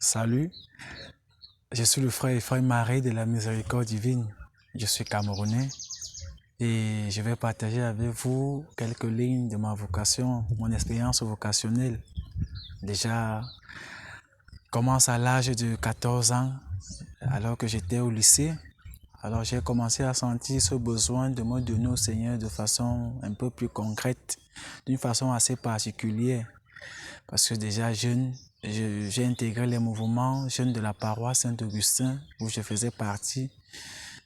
Salut, je suis le frère Ephraim Marie de la Miséricorde Divine. Je suis camerounais et je vais partager avec vous quelques lignes de ma vocation, mon expérience vocationnelle. Déjà, commence à l'âge de 14 ans, alors que j'étais au lycée. Alors j'ai commencé à sentir ce besoin de me donner au Seigneur de façon un peu plus concrète, d'une façon assez particulière. Parce que déjà jeune, j'ai intégré les mouvements jeunes de la paroisse Saint-Augustin où je faisais partie.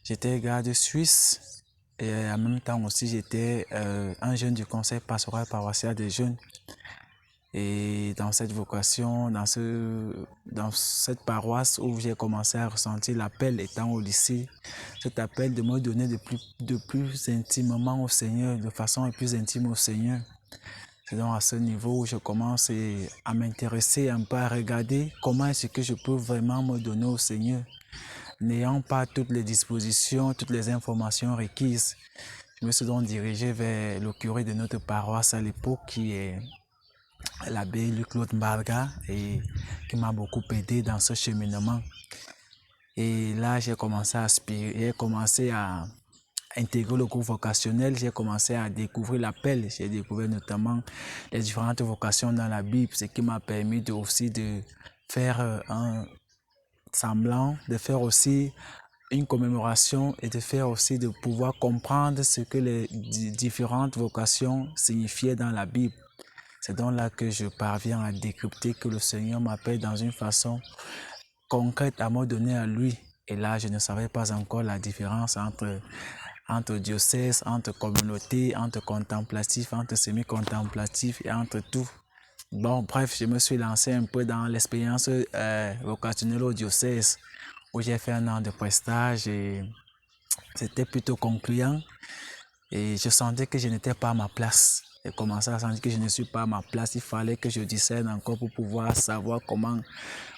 J'étais garde suisse et en même temps aussi j'étais un jeune du conseil pastoral paroissial des jeunes. Et dans cette vocation, dans cette paroisse où j'ai commencé à ressentir l'appel étant au lycée, cet appel de me donner de plus intimement au Seigneur, de façon plus intime au Seigneur. C'est donc à ce niveau où je commence à m'intéresser un peu, à regarder comment est-ce que je peux vraiment me donner au Seigneur. N'ayant pas toutes les dispositions, toutes les informations requises, je me suis donc dirigé vers le curé de notre paroisse à l'époque qui est l'abbé Luc-Claude Mbarga et qui m'a beaucoup aidé dans ce cheminement. Et là, j'ai commencé à aspirer, j'ai commencé à intégrer le groupe vocationnel, j'ai commencé à découvrir l'appel. J'ai découvert notamment les différentes vocations dans la Bible, ce qui m'a permis aussi de faire un semblant, de faire aussi une commémoration et de faire aussi de pouvoir comprendre ce que les différentes vocations signifiaient dans la Bible. C'est donc là que je parviens à décrypter que le Seigneur m'appelle dans une façon concrète à me donner à lui. Et là, je ne savais pas encore la différence entre diocèse, entre communauté, entre contemplatif, entre semi-contemplatif et entre tout. Bon, bref, je me suis lancé un peu dans l'expérience vocationnelle au diocèse où j'ai fait un an de prestage et c'était plutôt concluant. Et je sentais que je n'étais pas à ma place. J'ai commencé à sentir que je ne suis pas à ma place. Il fallait que je discerne encore pour pouvoir savoir comment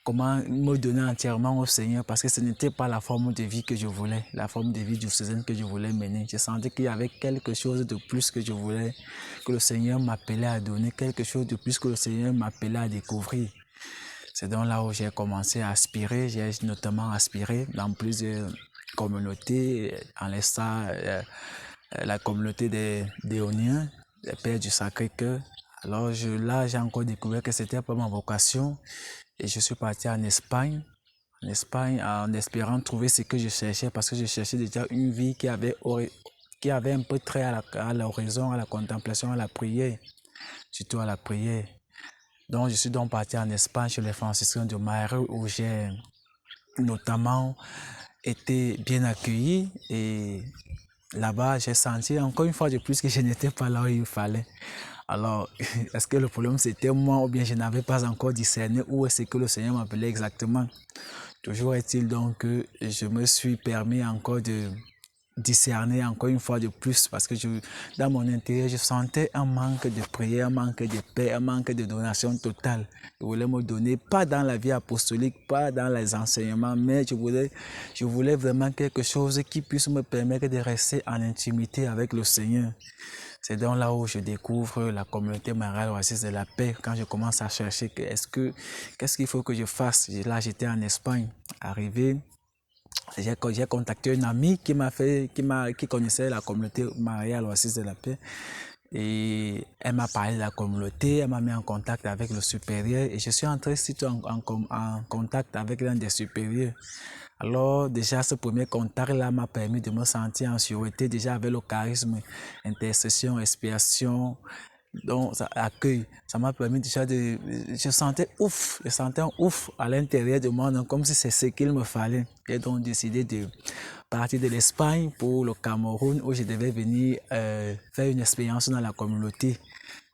me donner entièrement au Seigneur, parce que ce n'était pas la forme de vie que je voulais, la forme de vie diocésaine que je voulais mener. Je sentais qu'il y avait quelque chose de plus que je voulais, que le Seigneur m'appelait à donner, quelque chose de plus que le Seigneur m'appelait à découvrir. C'est donc là où j'ai commencé à aspirer. J'ai notamment aspiré dans plusieurs communautés, en laissant la communauté des Déoniens, les Pères du Sacré-Cœur. Alors là, j'ai encore découvert que c'était pas ma vocation et je suis parti en Espagne en espérant trouver ce que je cherchais, parce que je cherchais déjà une vie qui avait un peu trait à l'oraison, à la contemplation, à la prière, surtout à la prière. Donc je suis donc parti en Espagne chez les franciscains de Maire où j'ai notamment été bien accueilli et là-bas j'ai senti encore une fois de plus que je n'étais pas là où il fallait. Alors, est-ce que le problème c'était moi ou bien je n'avais pas encore discerné où est-ce que le Seigneur m'appelait exactement? Toujours est-il donc que je me suis permis encore de discerner encore une fois de plus, parce que dans mon intérieur, je sentais un manque de prière, un manque de paix, un manque de donation totale. Je voulais me donner, pas dans la vie apostolique, pas dans les enseignements, mais je voulais vraiment quelque chose qui puisse me permettre de rester en intimité avec le Seigneur. C'est donc là où je découvre la communauté mariale oasis de la paix, quand je commence à chercher qu'est-ce qu'il faut que je fasse. Là, j'étais en Espagne, arrivé. J'ai contacté une amie qui connaissait la communauté mariale oasis de la paix. Et elle m'a parlé de la communauté, elle m'a mis en contact avec le supérieur et je suis entré en contact avec l'un des supérieurs. Alors déjà ce premier contact-là m'a permis de me sentir en sûreté, déjà avec le charisme, intercession, expiation, donc ça accueille. Ça m'a permis déjà je sentais un ouf à l'intérieur de moi, donc comme si c'est ce qu'il me fallait. J'ai donc décidé de partir de l'Espagne pour le Cameroun où je devais venir faire une expérience dans la communauté.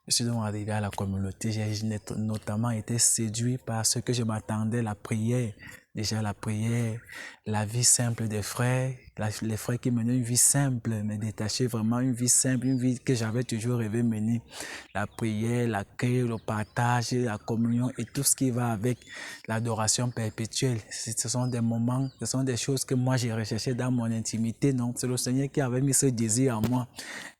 Je suis donc arrivé à la communauté, j'ai notamment été séduit par ce que je m'attendais, la prière. Déjà la prière, la vie simple des frères, les frères qui menaient une vie simple, mais détachés, vraiment une vie simple, une vie que j'avais toujours rêvé mener. La prière, l'accueil, le partage, la communion et tout ce qui va avec l'adoration perpétuelle. Ce sont des moments, ce sont des choses que moi j'ai recherchées dans mon intimité. Donc c'est le Seigneur qui avait mis ce désir en moi.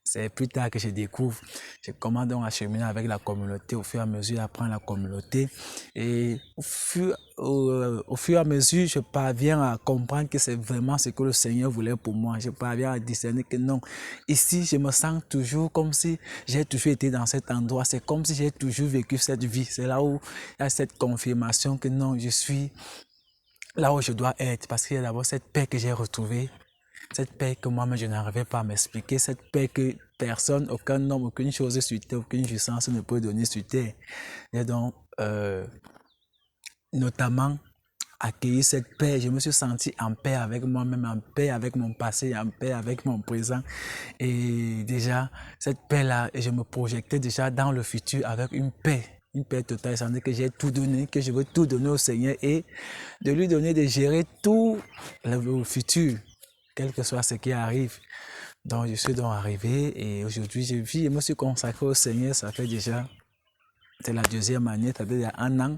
C'est plus tard que je découvre. Je commence donc à cheminer avec la communauté, au fur et à mesure d'apprendre la communauté. Et au fur et à mesure, je parviens à comprendre que c'est vraiment ce que le Seigneur voulait pour moi. Je parviens à discerner que non. Ici, je me sens toujours comme si j'ai toujours été dans cet endroit. C'est comme si j'ai toujours vécu cette vie. C'est là où il y a cette confirmation que non, je suis là où je dois être. Parce qu'il y a d'abord cette paix que j'ai retrouvée. Cette paix que moi-même je n'arrivais pas à m'expliquer. Cette paix que personne, aucun homme, aucune chose sur terre, aucune jouissance ne peut donner sur terre. Et donc, notamment, accueillir cette paix. Je me suis senti en paix avec moi-même, en paix avec mon passé, en paix avec mon présent. Et déjà, cette paix-là, je me projetais déjà dans le futur avec une paix totale. Ça veut dire que j'ai tout donné, que je veux tout donner au Seigneur et de lui donner de gérer tout le futur, quel que soit ce qui arrive. Donc, je suis donc arrivé et aujourd'hui, je me suis consacré au Seigneur. Ça fait déjà, c'est la deuxième année, ça fait déjà un an.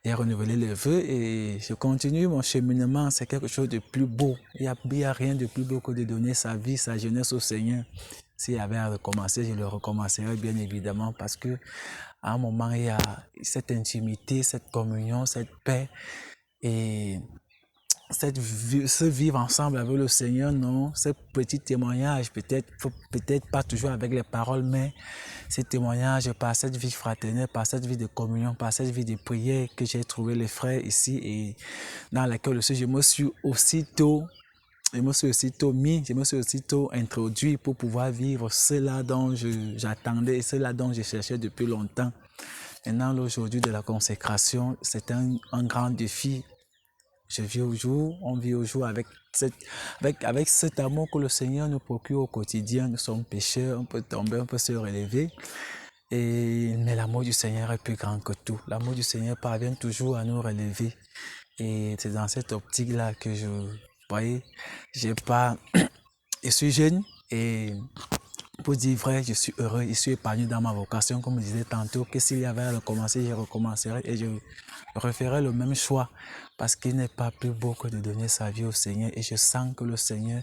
J'ai renouvelé les vœux et je continue mon cheminement. C'est quelque chose de plus beau. Il n'y a rien de plus beau que de donner sa vie, sa jeunesse au Seigneur. S'il y avait à recommencer, je le recommencerai bien évidemment parce que à un moment, il y a cette intimité, cette communion, cette paix et ce vivre ensemble avec le Seigneur, non, ce petit témoignage, peut-être pas toujours avec les paroles, mais ces témoignages par cette vie fraternelle, par cette vie de communion, par cette vie de prière que j'ai trouvé les frères ici et dans laquelle aussi je me suis aussitôt introduit pour pouvoir vivre cela dont j'attendais et cela dont je cherchais depuis longtemps. Maintenant, aujourd'hui de la consécration, c'est un grand défi. Je vis au jour, on vit au jour avec cet amour que le Seigneur nous procure au quotidien. Nous sommes pécheurs, on peut tomber, on peut se relever. Mais l'amour du Seigneur est plus grand que tout. L'amour du Seigneur parvient toujours à nous relever. Et c'est dans cette optique-là que vous voyez, je suis jeune et pour dire vrai, je suis heureux, je suis épanoui dans ma vocation, comme je disais tantôt, que s'il y avait à recommencer, je recommencerai et je referai le même choix parce qu'il n'est pas plus beau que de donner sa vie au Seigneur et je sens que le Seigneur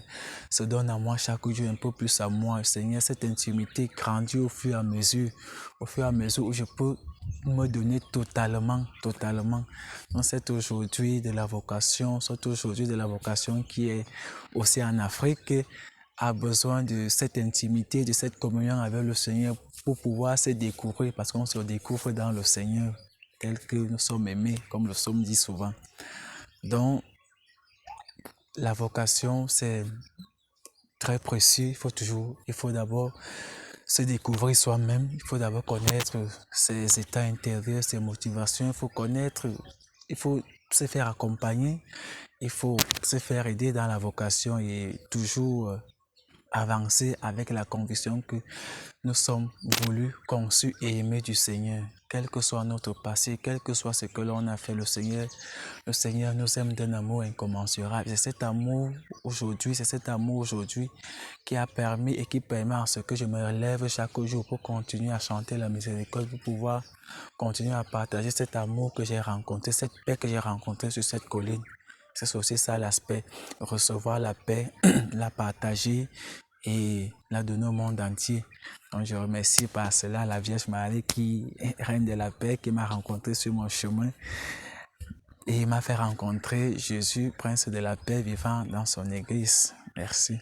se donne à moi chaque jour un peu plus à moi. Le Seigneur, cette intimité grandit au fur et à mesure où je peux me donner totalement. Donc c'est aujourd'hui de la vocation, qui est aussi en Afrique, a besoin de cette intimité, de cette communion avec le Seigneur pour pouvoir se découvrir parce qu'on se découvre dans le Seigneur tel que nous sommes aimés, comme le psaume dit souvent. Donc, la vocation, c'est très précieux. Il faut d'abord se découvrir soi-même. Il faut d'abord connaître ses états intérieurs, ses motivations. Il faut se faire accompagner. Il faut se faire aider dans la vocation et toujours avancer avec la conviction que nous sommes voulus, conçus et aimés du Seigneur. Quel que soit notre passé, quel que soit ce que l'on a fait, le Seigneur nous aime d'un amour incommensurable. C'est cet amour aujourd'hui qui a permis et qui permet à ce que je me relève chaque jour pour continuer à chanter la miséricorde, pour pouvoir continuer à partager cet amour que j'ai rencontré, cette paix que j'ai rencontrée sur cette colline. C'est aussi ça l'aspect, recevoir la paix, la partager et la donner au monde entier. Donc je remercie par cela la Vierge Marie qui est reine de la paix, qui m'a rencontré sur mon chemin et m'a fait rencontrer Jésus, prince de la paix, vivant dans son église. Merci.